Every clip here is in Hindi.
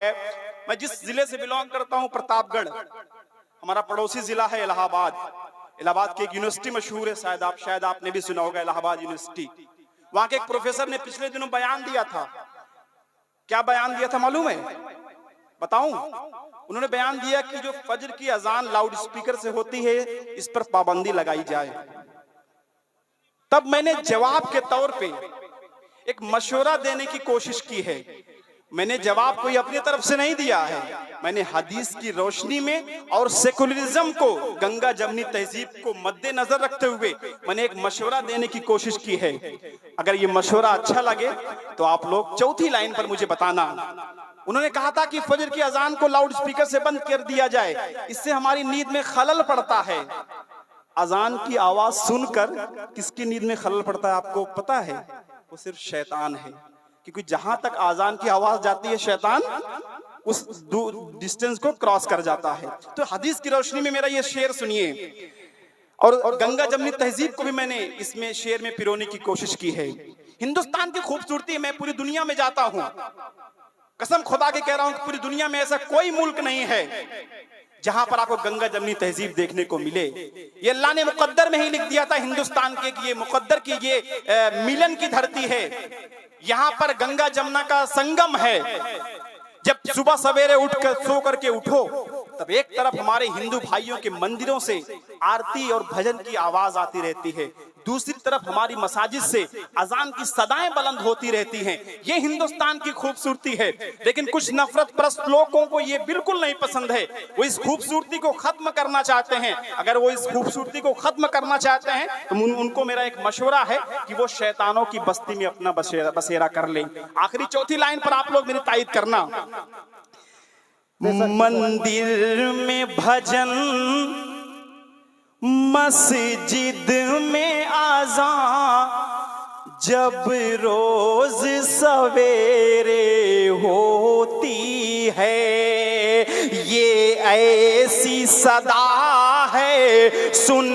मैं जिस जिले से बिलोंग करता हूं, प्रतापगढ़, हमारा पड़ोसी जिला है इलाहाबाद। इलाहाबाद की एक यूनिवर्सिटी मशहूर है, शायद आपने भी सुना होगा, इलाहाबाद यूनिवर्सिटी। वहां के एक प्रोफेसर ने पिछले दिनों बयान दिया था। क्या बयान दिया था मालूम है? बताऊं? उन्होंने बयान दिया कि जो फजर की अजान लाउड स्पीकर से होती है, इस पर पाबंदी लगाई जाए। तब मैंने जवाब के तौर पे एक मशवरा देने की कोशिश की है। मैंने जवाब कोई अपनी तरफ से नहीं दिया है, मैंने हदीस की रोशनी में और सेकुलरिज्म को, गंगा जमनी तहजीब को मद्देनजर रखते हुए मैंने एक मशवरा देने की कोशिश की है। अगर ये मशवरा अच्छा लगे तो आप लोग चौथी लाइन पर मुझे बताना। उन्होंने कहा था कि फजर की अजान को लाउड स्पीकर से बंद कर दिया जाए, इससे हमारी नींद में खलल पड़ता है। अजान की आवाज सुनकर किसकी नींद में खलल पड़ता है आपको पता है? वो सिर्फ शैतान है, क्योंकि जहां तक आजान की आवाज जाती है शैतान उस डिस्टेंस को क्रॉस कर जाता है। तो हदीस की रोशनी में मेरा ये शेर सुनिए, और गंगा जमनी तहजीब को भी मैंने इसमें शेर में पिरोने की कोशिश की है। हिंदुस्तान की खूबसूरती, मैं पूरी दुनिया में जाता हूं, कसम खुदा के कह रहा हूं कि पूरी दुनिया में ऐसा कोई मुल्क नहीं है जहां पर आपको गंगा जमनी तहजीब देखने को मिले। ये अल्लाह ने मुकद्दर में ही लिख दिया था हिंदुस्तान के कि ये मुकद्दर की ये मिलन की धरती है, यहाँ पर गंगा जमुना का संगम है। जब सुबह सवेरे उठकर सो करके उठो, तब एक तरफ हमारे हिंदू भाइयों के मंदिरों से आरती और भजन की आवाज आती रहती है, दूसरी तरफ हमारी मसाजिद से अजान की सदाएं बुलंद होती रहती हैं। ये हिंदुस्तान की खूबसूरती है। लेकिन कुछ नफरत परस्त लोगों को ये बिल्कुल नहीं पसंद है, वो इस खूबसूरती को खत्म करना चाहते हैं। अगर वो इस खूबसूरती को खत्म करना चाहते हैं तो उनको मेरा एक मशवरा है कि वो शैतानों की बस्ती में अपना बसेरा कर लें। आखिरी चौथी लाइन पर आप लोग मेरी तायीद करना। मंदिर में भजन, मस्जिद में आज़ान, जब रोज सवेरे होती है, ये ऐसी सदा है सुन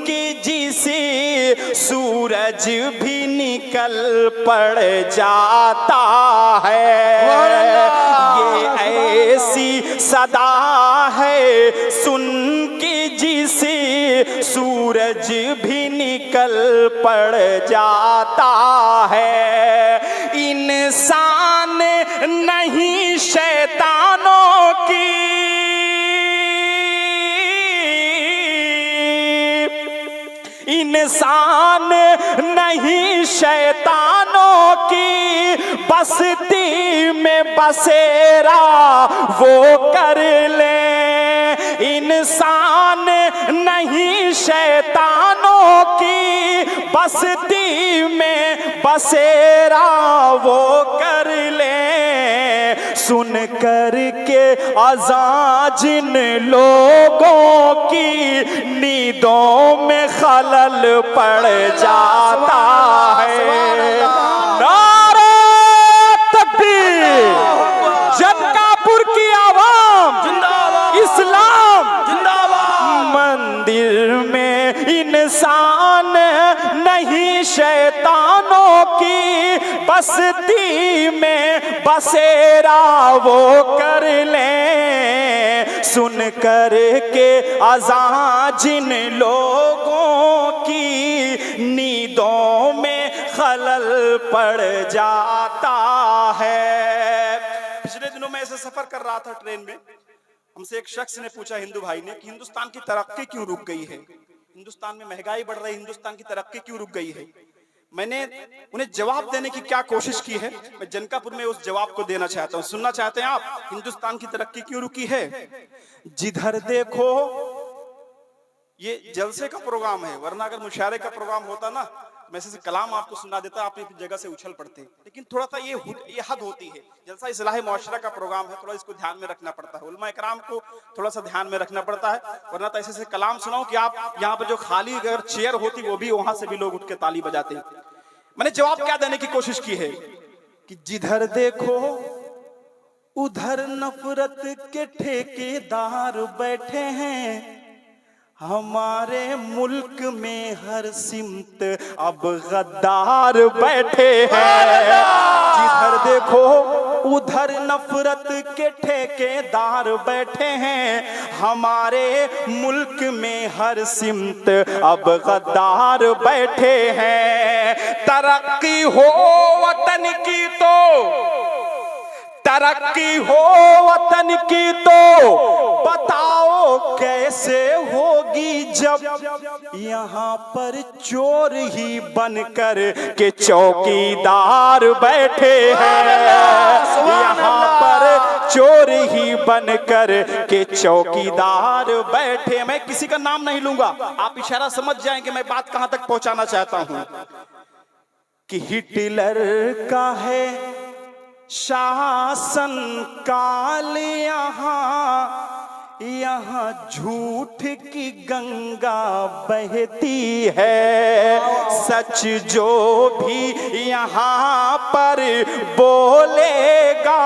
के जिसे सूरज भी निकल पड़ जाता है। ये ऐसी सदा है सुन के जिसे सूरज भी निकल पड़ जाता है। इंसान नहीं शैतानों की, इंसान नहीं शैतानों की बस्ती में बसेरा वो कर ले। इंसान नहीं शैतानों की बस्ती में बसेरा वो कर ले। सुन कर के अज़ान जिन लोगों की नींदों में खलल पड़ जाता है। नारे तकबीर, जनकापुर की आवाम जिंदाबाद, इस्लाम जिंदाबाद। मंदिर में इंसान नहीं शैतानों की बस्ती में बसेरा वो कर ले। सुन कर के अज़ान जिन लोगों की नींदों में खलल पड़ जाता है। पिछले दिनों मैं ऐसे सफर कर रहा था ट्रेन में, हमसे एक शख्स ने पूछा, हिंदू भाई ने, कि हिंदुस्तान की तरक्की क्यों रुक गई है, हिंदुस्तान में महंगाई बढ़ रही है, हिंदुस्तान की तरक्की क्यों रुक गई है। मैंने उन्हें जवाब देने की क्या कोशिश की है, मैं जनकापुर में उस जवाब को देना चाहता हूं। सुनना चाहते हैं आप? हिंदुस्तान की तरक्की क्यों रुकी है? जिधर देखो, ये जलसे का प्रोग्राम है, वरना अगर मुशायरे का प्रोग्राम होता ना, मैं से कलाम आपको सुना देता, आप एक जगह से उछल पड़ते। लेकिन थोड़ा सा ये हद होती है। जलसा इस्लाह मुआशरा का प्रोग्राम है, थोड़ा इसको ध्यान में रखना पड़ता है, उलमा इकराम को थोड़ा सा ध्यान में रखना पड़ता है। वरना तो ऐसे कलाम सुनाऊं कि आप यहाँ पर जो खाली अगर चेयर होती वो भी, वहां से भी लोग उठ के ताली बजाते। मैंने जवाब क्या देने की कोशिश की है कि जिधर देखो उधर नफरत के ठेकेदार बैठे हैं। हमारे मुल्क में हर सिमत अब गद्दार बैठे हैं। जिधर देखो उधर नफरत के ठेकेदार बैठे हैं, हमारे मुल्क में हर सिमत अब गद्दार बैठे हैं। तरक्की हो वतन की तो, तरक्की हो वतन की तो बताओ कैसे होगी, जब यहाँ पर चोर ही बनकर के चौकीदार बैठे हैं। यहाँ पर चोर ही बनकर के चौकीदार बैठे। मैं किसी का नाम नहीं लूंगा, आप इशारा समझ जाएंगे मैं बात कहां तक पहुंचाना चाहता हूं। कि हिटलर का है शासन काल यहाँ, यहाँ झूठ की गंगा बहती है। सच जो भी यहाँ पर बोलेगा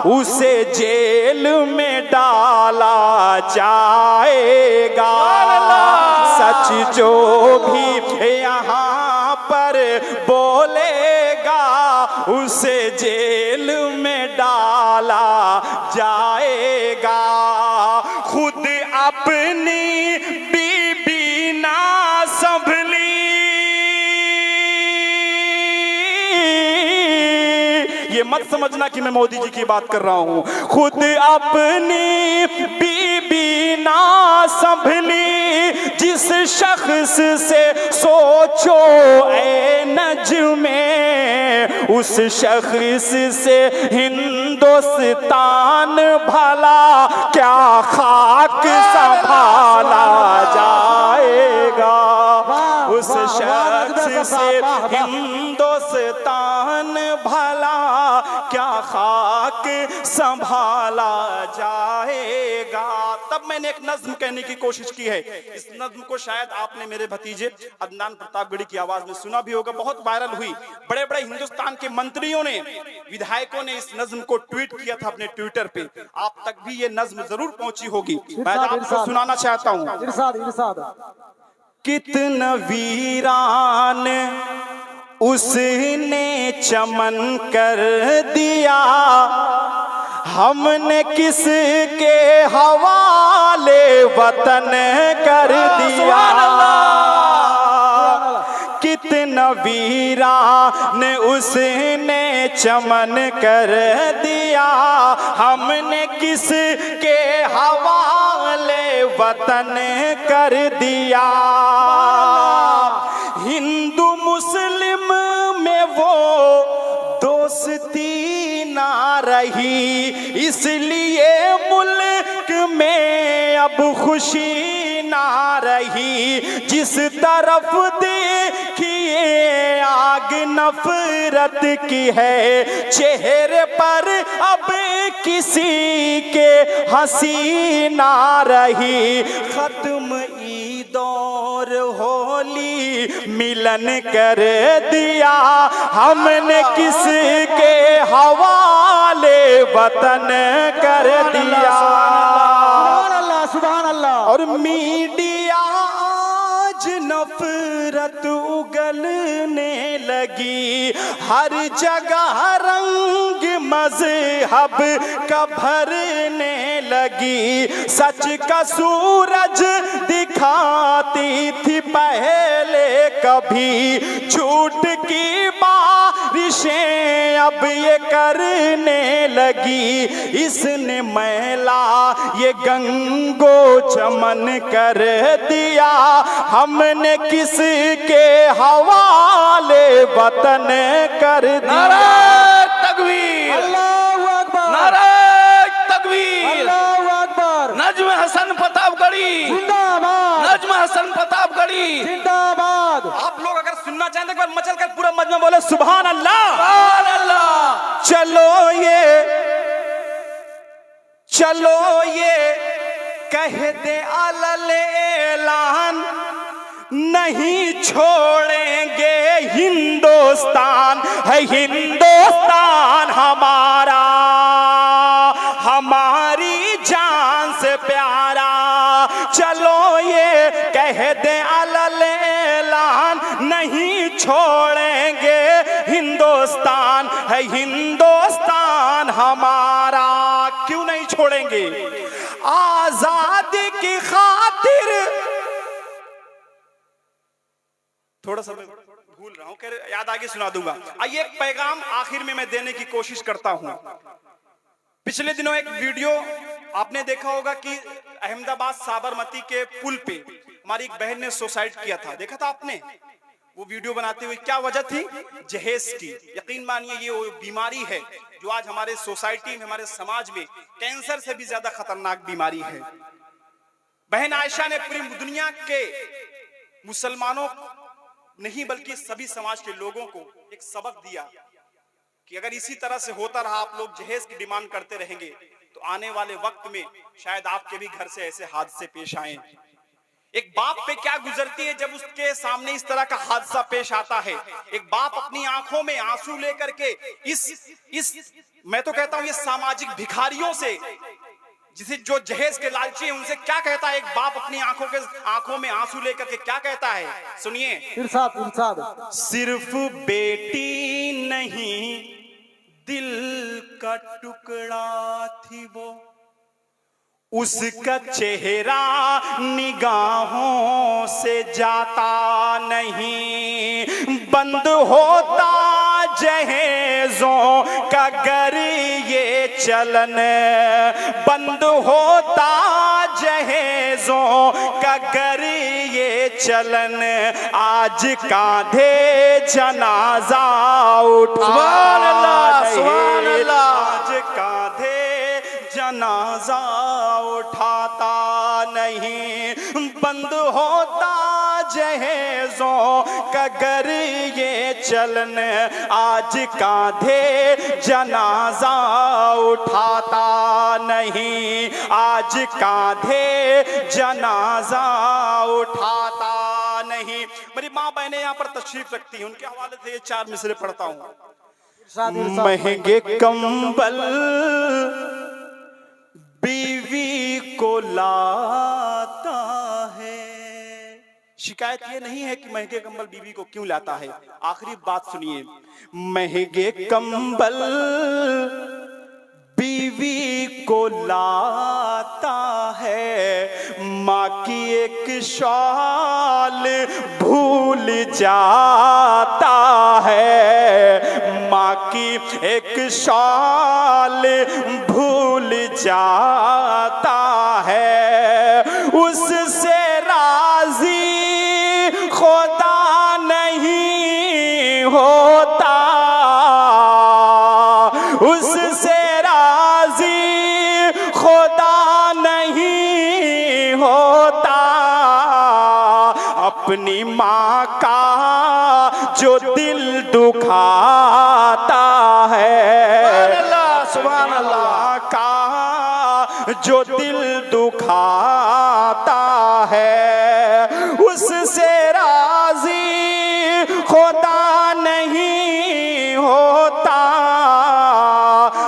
उसे जेल में डाला जाएगा। सच जो भी यहाँ पर बोलेगा उसे जेल में डाला जाएगा। खुद अपनी बीबी ना संभली, ये मत समझना कि मैं मोदी जी की बात कर रहा हूं। खुद अपनी बीबी ना संभली, जिस शख्स से सोचो ऐ नज्मे, उस शख्स से हिंदुस्तान भला क्या खाक संभाला जाएगा। उस शख्स से हिंदुस्तान भला क्या खाक संभाला जाएगा। तब मैंने एक नज्म कहने की कोशिश की है। इस नज्म को शायद आपने मेरे भतीजे अदनान प्रतापगढ़ी की आवाज में सुना भी होगा, बहुत वायरल हुई। बड़े बड़े हिंदुस्तान के मंत्रियों ने, विधायकों ने इस नज्म को ट्वीट किया था अपने ट्विटर पे। आप तक भी ये नज्म जरूर पहुंची होगी, मैं आपको सुनाना चाहता हूँ। इरशाद। कितना वीरान उसने चमन कर दिया, हमने किसके हवाले वतन कर दिया। कितना वीरान उसने चमन कर दिया, हमने किसके हवाले वतन कर दिया। हिंदू मुस्लिम में वो दोस्ती ना रही, इसलिए मुल्क में अब खुशी ना रही। जिस तरफ देखिए आग नफरत की है, चेहरे पर अब किसी के हंसी ना रही। खत्म ईद और होली मिलन कर दिया, हमने किसके हवाले वतन कर दिया। सुभान अल्लाह। और मीडिया आज नफरत उगलने लगी, हर जगह रंग मजहब का भरने लगी। सच का सूरज दिखाती थी पहले कभी, झूठ की बारिशें अब ये करने लगी। इसने मैला ये गंगो चमन कर दिया, हमने किसके हवाले वतन कर दिया। तकबीर, अल्लाहू अकबर, नारे तकबीर। अल्लाहू अकबर। नज्म हसन प्रतापगढ़ी जिंदाबाद, नज्म हसन प्रतापगढ़ी जिंदाबाद। आप लोग अगर सुनना चाहें तो एक बार मचल कर पूरा मजमा बोले सुभान अल्लाह। सुभान अल्लाह। चलो ये कह दे अलल ऐलान, नहीं छोड़ेंगे हिंदुस्तान है हिंदुस्तान हमारा, हमारी जान से प्यारा। चलो ये कह दे अलल ऐलान, नहीं छोड़ेंगे हिंदुस्तान है हिंदुस्तान हमारा क्यों नहीं छोड़ेंगे, आजादी की खातिर। थोड़ा सा मैं भूल रहा हूं, याद आगे सुना दूंगा। आइए एक पैगाम आखिर में मैं देने की कोशिश करता हूं। पिछले दिनों एक वीडियो आपने देखा होगा कि अहमदाबाद साबरमती के पुल पे हमारी एक बहन ने सुसाइड किया था, देखा था आपने? वो वीडियो बनाते हुए क्या वजह थी? जहेज की। यकीन मानिए ये वो बीमारी है जो आज हमारे सोसाइटी में, हमारे समाज में कैंसर से भी ज्यादा खतरनाक बीमारी है। बहन आयशा ने पूरी दुनिया के मुसलमानों नहीं बल्कि सभी समाज के लोगों को एक सबक दिया कि अगर इसी तरह से होता रहा, आप लोग जहेज की डिमांड करते रहेंगे, तो आने वाले वक्त में शायद आपके भी घर से ऐसे हादसे पेश आए। एक बाप पे क्या गुजरती है जब उसके सामने इस तरह का हादसा पेश आता है। एक बाप अपनी आंखों में आंसू लेकर के इस मैं तो कहता हूं ये सामाजिक भिखारियों से, जिसे जो जहेज के लालची है, उनसे क्या कहता है एक बाप अपनी आंखों में आंसू लेकर के क्या कहता है? सुनिए। इरशाद इरशाद। सिर्फ बेटी नहीं दिल का टुकड़ा थी वो, उसका चेहरा निगाहों से जाता नहीं, बंद होता जहेजों का गर ये चलन, बंद होता जहेजों का गर ये चलन, आज कांधे जनाजा उठा। सुभान अल्लाह, सुभान अल्लाह। आज कांधे जनाजा उठाता नहीं, बंद होता जहेजों का गर ये चलन, आज कांधे जनाजा उठाता नहीं, आज कांधे जनाजा उठाता नहीं। मेरी माँ बहनें यहाँ पर तशरीफ रखती हैं, उनके हवाले से ये 4 मिसरे पढ़ता हूँ। महंगे कंबल बीवी को लाता है। शिकायत ये नहीं है कि महंगे कंबल बीवी को क्यों लाता है, आखिरी बात सुनिए। महंगे कंबल बीवी को लाता है, माँ की एक शॉल भूल जाता है, माँ की एक शॉल भूल जाता है, उससे राजी खुदा नहीं होता, उससे राजी खुदा नहीं होता, अपनी माँ का जो दिल दुखाता है, सुभान अल्लाह का जो दिल दुखाता है, उससे राजी खुदा नहीं होता,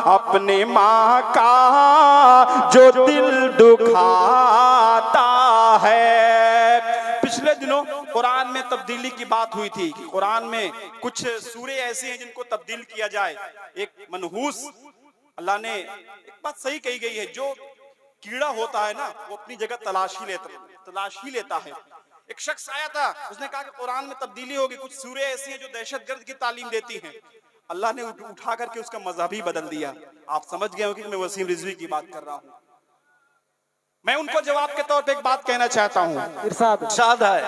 अपने माँ का जो दिल दुखाता है। पिछले दिनों कुरान में तब्दीली की बात हुई थी कि कुरान में कुछ सूरे ऐसी हैं जिनको तब्दील किया जाए। एक मनहूस, अल्लाह ने एक बात सही कही गई है, जो कीड़ा होता है ना वो अपनी जगह तलाश ही लेता है। एक शख्स आया था, उसने कहा कि कुरान में तब्दीली होगी, कुछ सूरे ऐसी हैं जो दहशतगर्द की तालीम देती हैं। अल्लाह ने उठा करके उसका मजहब ही बदल दिया। आप समझ गए हो कि मैं वसीम रिजवी की बात कर रहा हूँ। मैं उनको जवाब के तौर पे एक बात कहना चाहता हूँ। इरशाद है।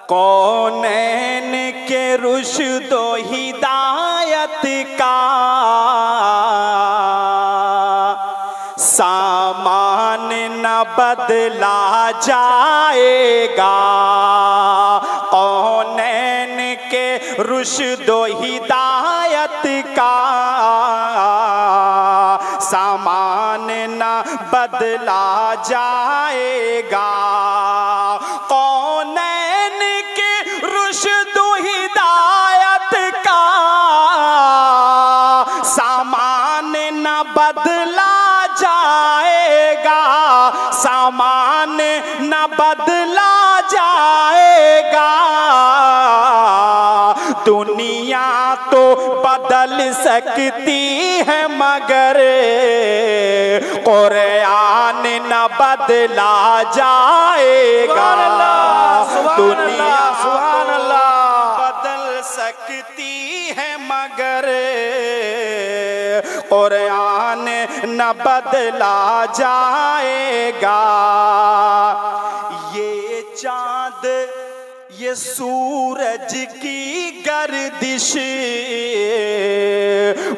कौनैन के रुश्दो हिदायत का सामान न बदला जाएगा, कौनैन के रुश्दो हिदायत का सामान न बदला जाएगा, कौनैन के रुश्दो हिदायत का सामान न बदला जाएगा, सामान न बदला जाएगा, दुनिया तो बदल सकती है मगर कुरान न बदला जाएगा। दुनिया सुभान अल्लाह। बदल सकती है मगर कुरान न बदला जाएगा। ये चांद ये सूरज की गर्दिश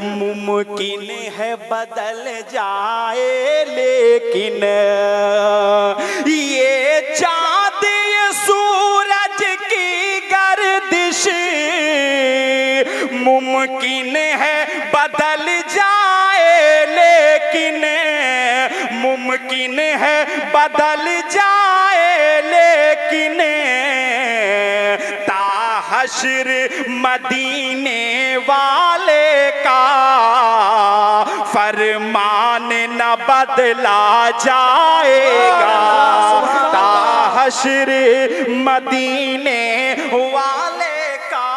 मुमकिन है बदल जाए, लेकिन ये चांद ये सूरज की गर्दिश मुमकिन है बदल जाए, लेकिन मुमकिन है बदल जाए, लेकिन ताहश्र मदीने वाले का फरमान न बदला जाएगा। ताहश्र मदीने वाले का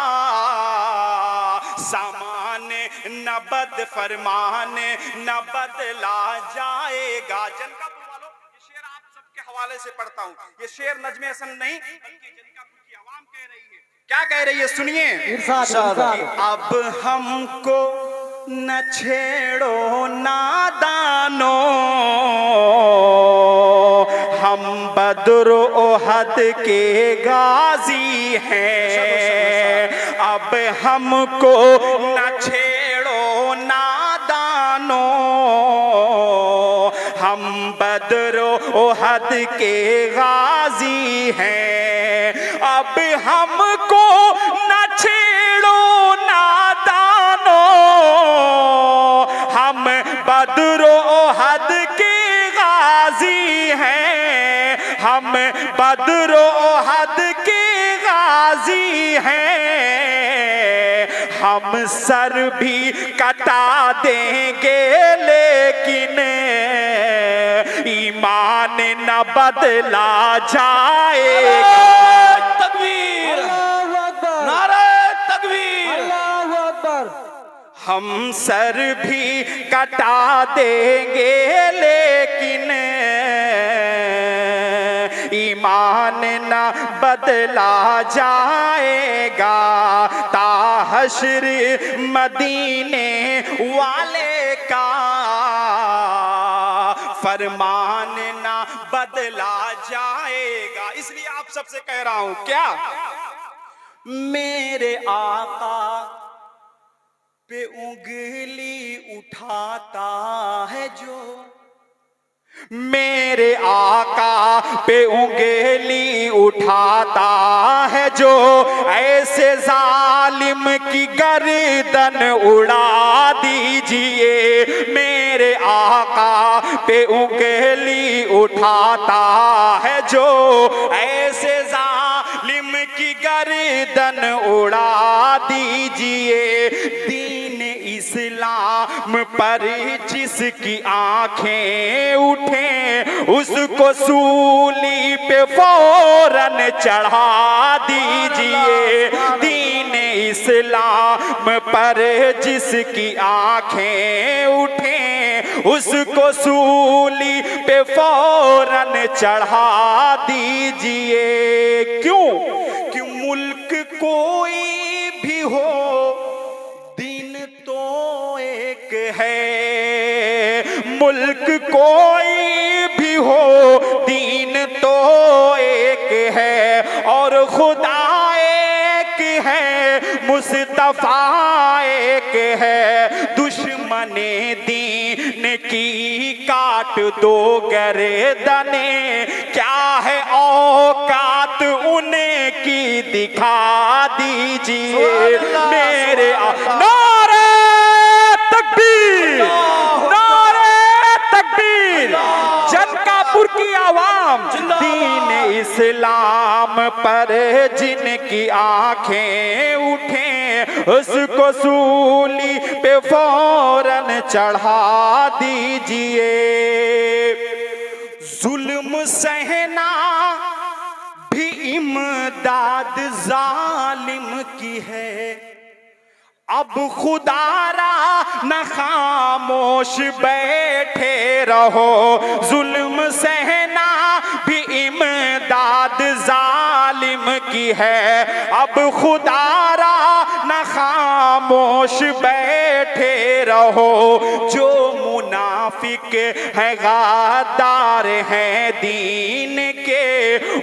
सामान न बद फरमान न बदला जाएगा। जनकापुर वालों, ये शेर आप सबके हवाले से पढ़ता हूँ। ये शेर नजमे हसन नहीं बल्कि जनकापुर की आवाम कह रही है। क्या कह रही है सुनिए। इरशाद। अब हमको न छेड़ो नादानो, हम बद्र ओहद के गाजी हैं। अब हमको न छेड़ो नादानो, हम बद्र ओहद के गाजी हैं। अब हमको न छेड़ो नादानो, हम बद्र ओहद के गाजी हैं। हम बद्र ओहद के गाजी हैं। हम सर भी कटा देंगे, लेकिन ईमान न बदला जाएगा। तकबीर, अल्लाहु अकबर। नारे तकबीर। अल्लाहु अकबर। हम सर भी कटा देंगे, लेकिन ईमान न बदला जाएगा। ताहश्र मदीने वाले का फरमान न बदला जाएगा। इसलिए आप सबसे कह रहा हूं, क्या मेरे आका पे उंगली उठाता है जो, मेरे आका पे उंगली उठाता है जो, ऐसे जालिम की गर्दन उड़ा दीजिए। मेरे आका पे उंगली उठाता है जो, ऐसे जालिम की गर्दन उड़ा दीजिए। दीन इस्लाम पर जिसकी आंखें उठें, उसको सूली पे फौरन चढ़ा दीजिए। दीन इस्लाम पर जिसकी आंखें उठें, उसको सूली पे फौरन चढ़ा दीजिए। क्यों? कि मुल्क कोई भी हो, दिन तो एक है। मुल्क कोई भी हो, दीन तो एक है। और खुदा एक है, मुस्तफा एक है। दुश्मने दीन की काट दो गर्दने, क्या है औकात उन्हें की दिखा दीजिए। मेरे नारे तकबीर, नारे तकबीर। जनकापुर की आवाम दीन इस्लाम पर जिनकी आंखें उठें, उसको सूली पे फौरन चढ़ा दीजिए। जुल्म सहना भी इमदाद जालिम की है। अब खुदारा न खामोश बैठे रहो, जुल्म सहना भी इमदाद जालिम की है। अब खुदारा न खामोश बैठे रहो, जो मुनाफिक है गद्दार हैं दीन के,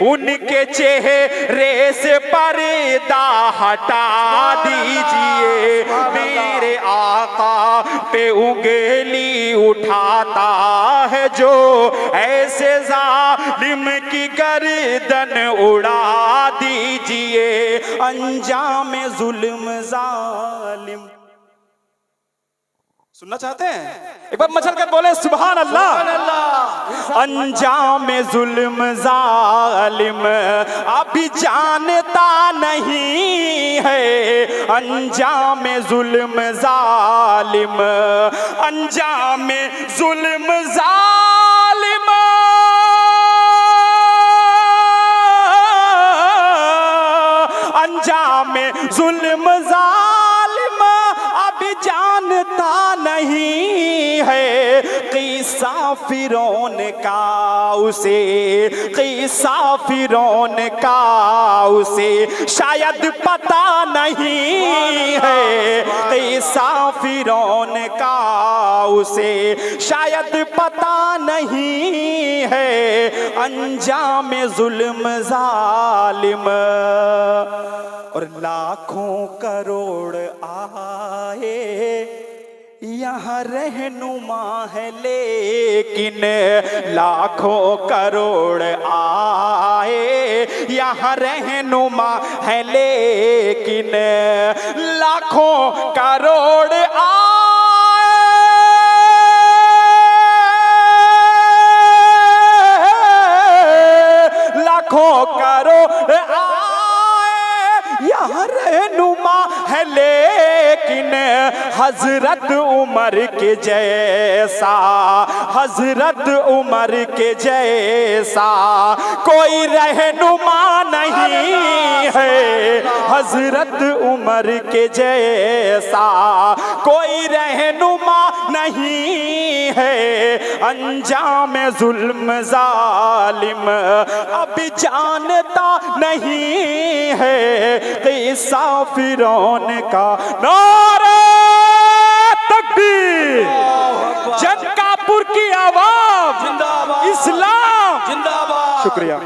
उनके चेहरे से पर्दा हटा दीजिए। मेरे आका पे उंगली उठाता है जो, ऐसे जालिम की गर्दन उड़ा दीजिए। अंजाम जुल्म जालिम। सुनना चाहते हैं? एक बार मचल कर बोले सुभान अल्लाह। अंजाम जुल्म जालिम अभी जानता नहीं है, अंजाम जुल्म जालिम, अंजाम जुल्म जालिम, अंजाम जुल्म जालिम अभी जानता नहीं है। क़िस्सा फ़िरौन का उसे, क़िस्सा फ़िरौन का उसे शायद पता नहीं है। क़िस्सा फ़िरौन का उसे शायद पता नहीं है। अंजाम जुल्म जालिम। और लाखों करोड़ आए यहाँ रहनुमा है, लेकिन लाखों करोड़ आए यहाँ रहनुमा है, लेकिन लाखों करोड़ आए, लाखों करोड़ आए यहाँ रहनुमा है, लेकिन हजरत उमर के जैसा, हजरत उमर के जैसा कोई रहनुमा नहीं है। हजरत उमर के जैसा कोई रहनुमा नहीं है। अंजाम जुल्म जालिम अब जानता नहीं है। क़िस्सा फ़िरौन का। नारे तकबीर, जनकापुर की आवाज़, इस्लाम जिंदाबाद। शुक्रिया।